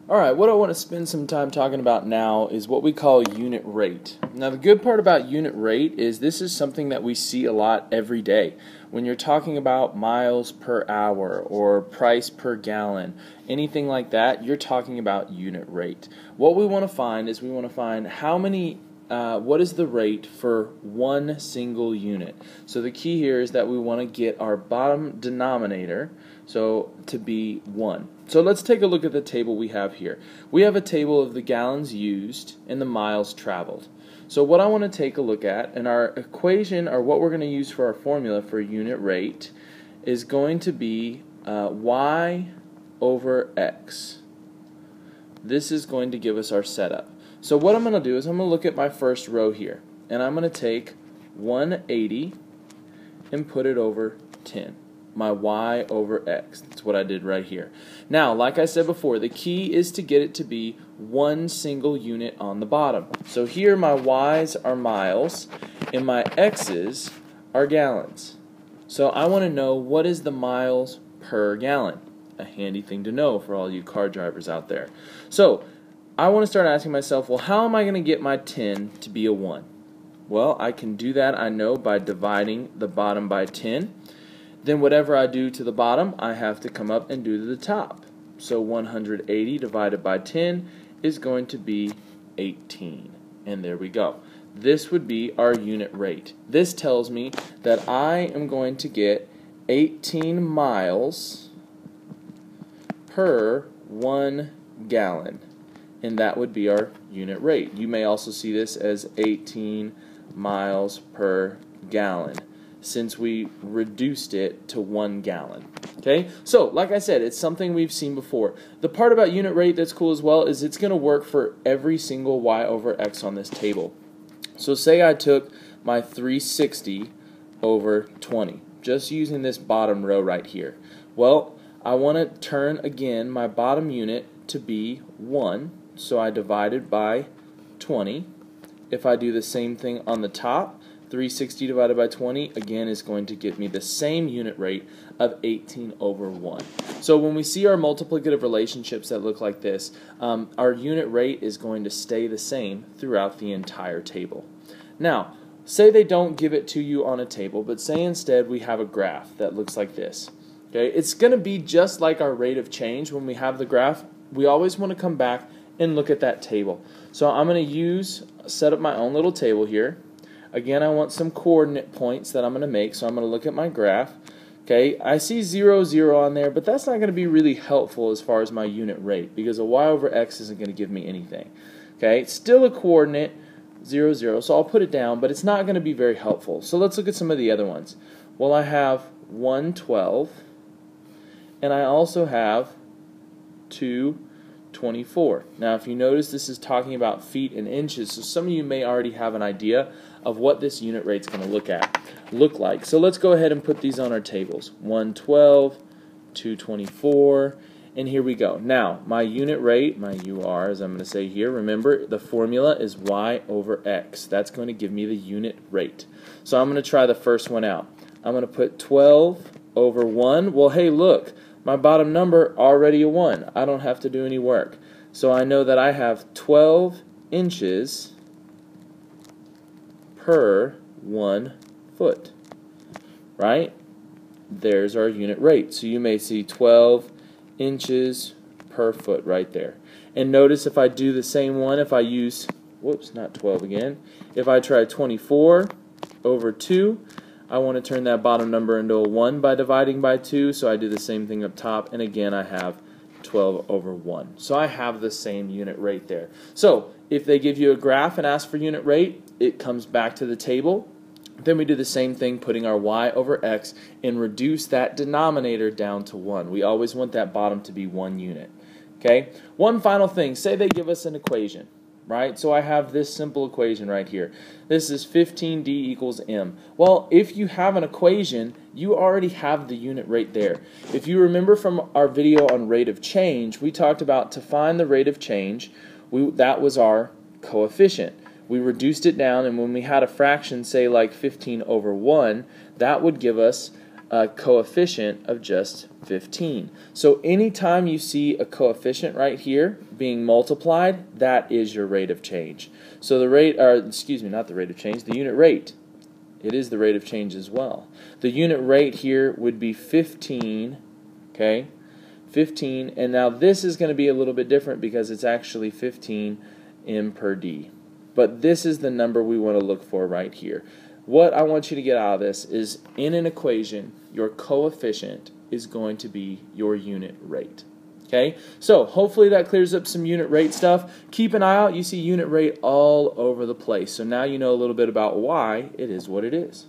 Alright, what I want to spend some time talking about now is what we call unit rate. Now the good part about unit rate is this is something that we see a lot every day. When you're talking about miles per hour or price per gallon, anything like that, you're talking about unit rate. What we want to find is we want to find what is the rate for one single unit. So the key here is that we want to get our bottom denominator to be 1. So let's take a look at the table we have here. We have a table of the gallons used and the miles traveled. So what I want to take a look at, and our equation, or what we're going to use for our formula for unit rate, is going to be y over x. This is going to give us our setup. So what I'm going to do is I'm going to look at my first row here, and I'm going to take 180 and put it over 10. My y over x. That's what I did right here. Now, like I said before, the key is to get it to be one single unit on the bottom. So here my y's are miles and my x's are gallons. So I want to know what is the miles per gallon. A handy thing to know for all you car drivers out there. So I want to start asking myself, well, how am I going to get my 10 to be a 1? Well, I can do that, I know, by dividing the bottom by 10. Then whatever I do to the bottom, I have to come up and do to the top. So 180 divided by 10 is going to be 18. And there we go. This would be our unit rate. This tells me that I am going to get 18 miles per 1 gallon. And that would be our unit rate. You may also see this as 18 miles per gallon, since we reduced it to 1 gallon. Okay, so like I said, it's something we've seen before. The part about unit rate that's cool as well is it's going to work for every single y over x on this table. So say I took my 360 over 20, just using this bottom row right here. Well, I want to turn again my bottom unit to be 1, so I divided by 20. If I do the same thing on the top, 360 divided by 20, again, is going to give me the same unit rate of 18 over 1. So when we see our multiplicative relationships that look like this, our unit rate is going to stay the same throughout the entire table. Now, say they don't give it to you on a table, but say instead we have a graph that looks like this. Okay, it's going to be just like our rate of change when we have the graph. We always want to come back and look at that table. So I'm going to set up my own little table here. Again, I want some coordinate points that I'm going to make, so I'm going to look at my graph. Okay, I see 0, 0 on there, but that's not going to be really helpful as far as my unit rate, because a y over x isn't going to give me anything. Okay, it's still a coordinate, 0, 0, so I'll put it down, but it's not going to be very helpful. So let's look at some of the other ones. Well, I have 112, and I also have 224. Now, if you notice, this is talking about feet and inches, so some of you may already have an idea of what this unit rate is going to look like. So let's go ahead and put these on our tables. 112, 224, and here we go. Now, my unit rate, my UR, as I'm going to say here, remember the formula is y over x. That's going to give me the unit rate. So I'm going to try the first one out. I'm going to put 12 over 1. Well, hey, look, my bottom number already a 1. I don't have to do any work. So I know that I have 12 inches per 1 foot, right? There's our unit rate. So you may see 12 inches per foot right there. And notice if I do the same one, if I use, whoops, not 12 again, if I try 24 over 2, I want to turn that bottom number into a 1 by dividing by 2, so I do the same thing up top, and again I have 12 over 1. So I have the same unit rate there. So if they give you a graph and ask for unit rate, it comes back to the table. Then we do the same thing, putting our y over x, and reduce that denominator down to 1. We always want that bottom to be 1 unit. Okay? One final thing, say they give us an equation, right? So I have this simple equation right here. This is 15D equals m. Well, if you have an equation, you already have the unit rate there. If you remember from our video on rate of change, we talked about to find the rate of change, that was our coefficient. We reduced it down, and when we had a fraction, say like 15 over 1, that would give us coefficient of just 15. So anytime you see a coefficient right here being multiplied, that is your rate of change. So the rate, or excuse me, not the rate of change, the unit rate. It is the rate of change as well. The unit rate here would be 15, okay? 15, and now this is going to be a little bit different because it's actually 15 m per d. But this is the number we want to look for right here. What I want you to get out of this is, in an equation, your coefficient is going to be your unit rate. Okay, so hopefully that clears up some unit rate stuff. Keep an eye out. You see unit rate all over the place. So now you know a little bit about why it is what it is.